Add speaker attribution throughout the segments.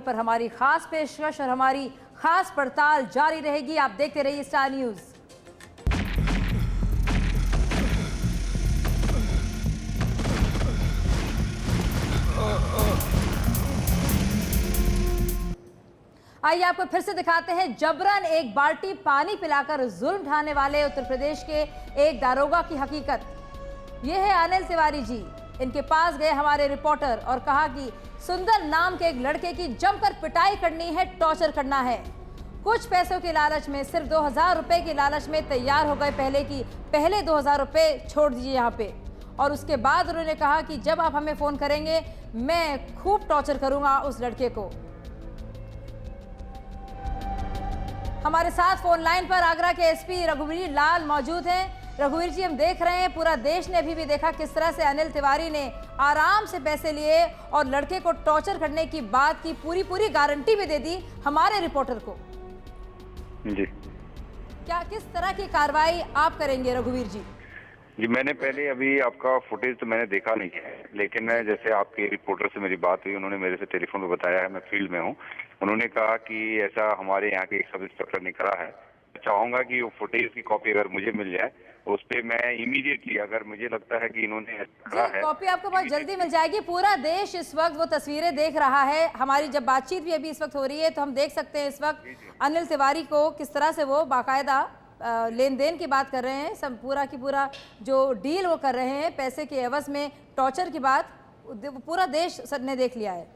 Speaker 1: पर हमारी खास पेशकश और हमारी खास पड़ताल जारी रहेगी। आप देखते रहिए स्टार न्यूज। आइए आपको फिर से दिखाते हैं जबरन एक बाल्टी पानी पिलाकर जुल्म ढाने वाले उत्तर प्रदेश के एक दारोगा की हकीकत। ये है अनिल तिवारी जी। इनके पास गए हमारे रिपोर्टर और कहा कि सुंदर नाम के एक लड़के की जमकर पिटाई करनी है, टॉर्चर करना है। कुछ पैसों के लालच में, सिर्फ 2000 रुपए के लालच में तैयार हो गए पहले 2000 रुपए छोड़ दीजिए यहाँ पे। और उसके बाद उन्होंने कहा कि जब आप हमें फोन करेंगे मैं खूब टॉर्चर करूंगा उस लड़के को। हमारे साथ फोन लाइन पर आगरा के एसपी रघुवीर लाल मौजूद हैं। रघुवीर जी, हम देख रहे हैं पूरा देश ने अभी भी देखा किस तरह से अनिल तिवारी ने आराम से पैसे लिए और लड़के को टॉर्चर करने की बात की, पूरी गारंटी भी दे दी हमारे रिपोर्टर को।
Speaker 2: जी,
Speaker 1: क्या किस तरह की कार्रवाई आप करेंगे रघुवीर जी?
Speaker 2: जी मैंने पहले अभी आपका फुटेज तो मैंने देखा नहीं है, लेकिन जैसे आपके रिपोर्टर से मेरी बात हुई, उन्होंने मेरे से टेलीफोन पे बताया है, मैं फील्ड में हूँ। उन्होंने कहा कि ऐसा हमारे यहाँ के एक सब इंस्पेक्टर ने करा है। चाहूंगा कि वो फुटेज की कॉपी अगर मुझे मिल जाए, उस पर मैं इमीडिएटली, अगर मुझे लगता है कि इन्होंने ऐसा करा है,
Speaker 1: कॉपी आपको बहुत जल्दी मिल जाएगी। पूरा देश इस वक्त वो तस्वीरें देख रहा है। हमारी जब बातचीत भी अभी इस वक्त हो रही है तो हम देख सकते हैं इस वक्त अनिल तिवारी को किस तरह से वो बाकायदा लेन देन की बात कर रहे हैं। सब पूरा की पूरा जो डील वो कर रहे हैं पैसे के एवज में, टॉर्चर की बात पूरा देश ने देख लिया है।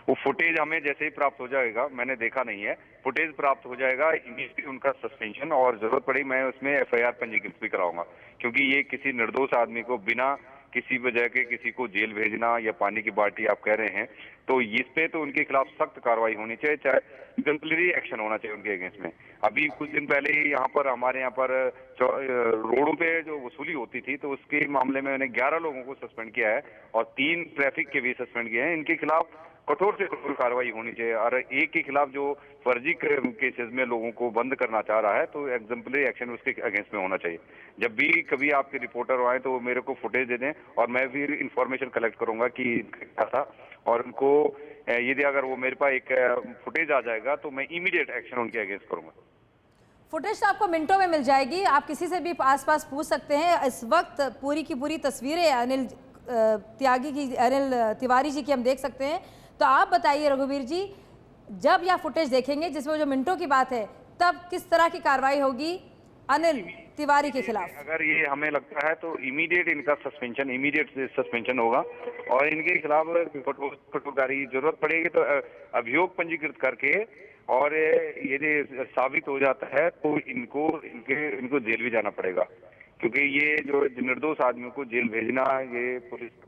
Speaker 2: वो फुटेज हमें जैसे ही प्राप्त हो जाएगा, मैंने देखा नहीं है, फुटेज प्राप्त हो जाएगा इमीडिएटली उनका सस्पेंशन, और जरूरत पड़ी मैं उसमें एफआईआर पंजीकृत भी कराऊंगा, क्योंकि ये किसी निर्दोष आदमी को बिना किसी वजह के किसी को जेल भेजना या पानी की बाल्टी आप कह रहे हैं, तो इस पे तो उनके खिलाफ सख्त कार्रवाई होनी चाहिए, चाहे एग्जम्पलरी एक्शन होना चाहिए उनके अगेंस्ट में। अभी कुछ दिन पहले ही यहाँ पर हमारे यहाँ पर रोडों पे जो वसूली होती थी, तो उसके मामले में मैंने 11 लोगों को सस्पेंड किया है और 3 ट्रैफिक के भी सस्पेंड किए हैं। इनके खिलाफ कठोर से कठोर कार्रवाई होनी चाहिए, और एक के खिलाफ जो फर्जी केसेस में लोगों को बंद करना चाह रहा है, तो एग्जाम्पलरी एक्शन उसके अगेंस्ट में होना चाहिए। जब भी कभी आपके रिपोर्टर आए तो वो मेरे को फुटेज दे दें और मैं फिर इंफॉर्मेशन कलेक्ट करूंगा कि क्या था, और उनको यदि अगर वो मेरे पास एक फुटेज आ जाएगा तो मैं इमीडिएट एक्शन उनके अगेंस्ट करूंगा।
Speaker 1: फुटेज तो आपको मिनटों में मिल जाएगी, आप किसी से भी आसपास पूछ सकते हैं। इस वक्त पूरी की पूरी तस्वीरें अनिल तिवारी जी की हम देख सकते हैं। तो आप बताइए रघुवीर जी, जब यह फुटेज देखेंगे जिसमें जो मिनटों की बात है, तब किस तरह की कार्रवाई होगी अनिल तिवारी के खिलाफ?
Speaker 2: अगर ये हमें लगता है तो इमीडिएट इनका इमीडिएट सस्पेंशन होगा, और इनके खिलाफ कठोर कार्रवाई जरूरत पड़ेगी तो अभियोग पंजीकृत करके, और यदि साबित हो जाता है तो इनको जेल भी जाना पड़ेगा, क्योंकि ये जो निर्दोष आदमियों को जेल भेजना, ये पुलिस।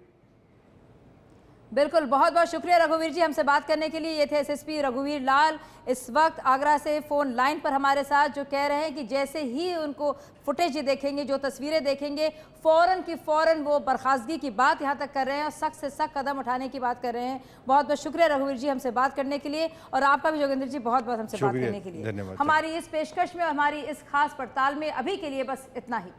Speaker 1: बिल्कुल, बहुत बहुत शुक्रिया रघुवीर जी हमसे बात करने के लिए। ये थे एसएसपी रघुवीर लाल, इस वक्त आगरा से फोन लाइन पर हमारे साथ, जो कह रहे हैं कि जैसे ही उनको फुटेज देखेंगे, जो तस्वीरें देखेंगे, फौरन की फौरन वो बर्खास्तगी की बात यहां तक कर रहे हैं और सख्त से सख्त कदम उठाने की बात कर रहे हैं। बहुत बहुत शुक्रिया रघुवीर जी हमसे बात करने के लिए, और आपका भी जोगिंदर जी बहुत बहुत हमसे बात करने के लिए। हमारी इस पेशकश में, हमारी इस खास पड़ताल में अभी के लिए बस इतना ही।